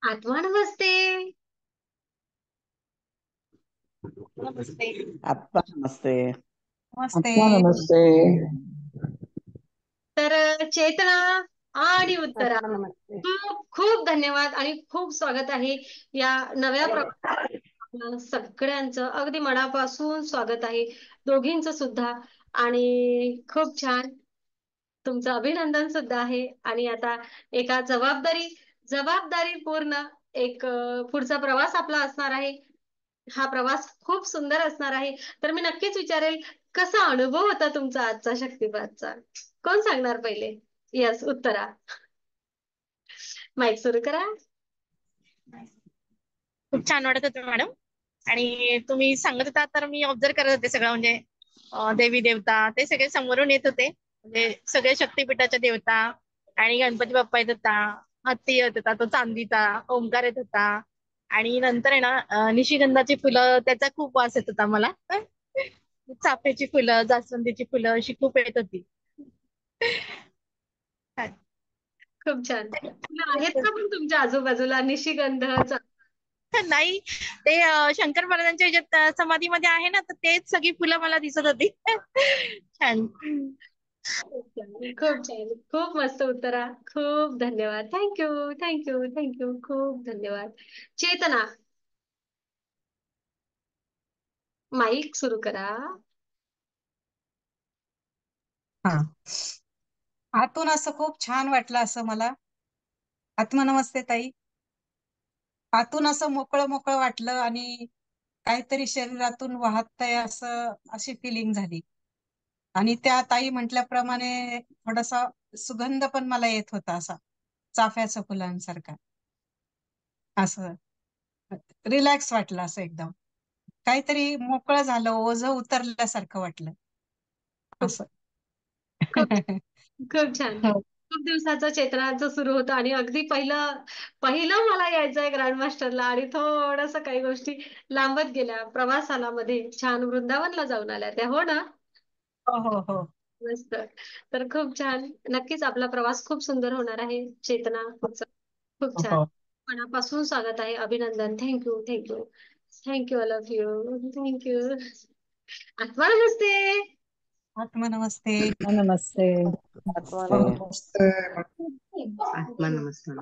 आत्मा नमस्ते. नमस्ते. आप्पा नमस्ते. नमस्ते. आत्मा नमस्ते. तर चेतना आणि उत्तरा, आत्मा नमस्ते. खूप खूप धन्यवाद आणि खूप स्वागत आहे या नव्या प्रवासात. सगळ्यांचं अगदी मनापासून स्वागत आहे, दोघींचं सुद्धा. आणि खूप छान, तुमचं अभिनंदन सुद्धा आहे. आणि आता एका जबाबदारी पूर्ण एक पुढचा प्रवास आपला असणार आहे. हा प्रवास खूप सुंदर असणार आहे. तर मी नक्कीच विचारेल, कसा अनुभव होता तुमचा आजचा शक्तिपातचा? कोण सांगणार पहिले? यस, उत्तरा. माईक सुरू करा. खूप छान वाटत होतं मॅडम. आणि तुम्ही सांगत होता तर मी ऑब्झर्व करत होते सगळं, म्हणजे देवी देवता ते सगळे समोरून येत होते, म्हणजे सगळे शक्तिपीठाच्या देवता. आणि गणपती बाप्पा येत होता, हत्ती येत होता, तो चांदीचा ओंकार येत होता. आणि नंतर आहे ना निशिगंधाची फुलं, त्याचा खूप वास येत होता मला. चाफ्याची फुलं, जास्वंदीची फुलं अशी खूप येत होती. खूप छान. फुलं आहेत का पण तुमच्या आजूबाजूला निशिगंध? नाही, ते शंकर महाराजांच्या ह्याच्यात समाधीमध्ये आहे ना, तर तेच सगळी फुलं मला दिसत होती. छान. खूप छान, खूप छान, खूप मस्त उत्तरा. खूप धन्यवाद. Thank you, thank you, thank you. खूप धन्यवाद. चेतना, माईक सुरू करा. हा, आतून असं खूप छान वाटलं असं मला. आत्मा नमस्ते ताई. आतून असं मोकळं मोकळं वाटलं आणि काहीतरी शरीरातून वाहतंय असं, अशी फिलिंग झाली. आणि त्या ताई म्हटल्याप्रमाणे थोडासा सुगंध पण मला येत होता, असा चाफ्याच्या फुलांसारखा. असं रिलॅक्स वाटलं, असं एकदम काहीतरी मोकळं झालं, ओझं उतरल्यासारखं वाटलं खूप असं. खूप खूप छान. हो खूप दिवसाचं चेतनाचं सुरू होतं आणि अगदी पहिलं पहिलं मला यायचंय ग्रँड मास्टरला आणि थोडस काही गोष्टी लांबत गेल्या प्रवासाला. मध्ये छान वृंदावनला जाऊन आल्या त्या, हो ना? हो हो हो मस्त. तर खूप छान. नक्कीच आपला प्रवास खूप सुंदर होणार आहे. चेतना, तुमचं खूप छान. हो. मनापासून स्वागत आहे, अभिनंदन. Thank you, thank you, thank you, all of you. Thank you. आत्मा नमस्ते. आत्मा नमस्ते. नमस्ते. आत्मा नमस्ते. नमस्ते. आत्मा नमस्ते.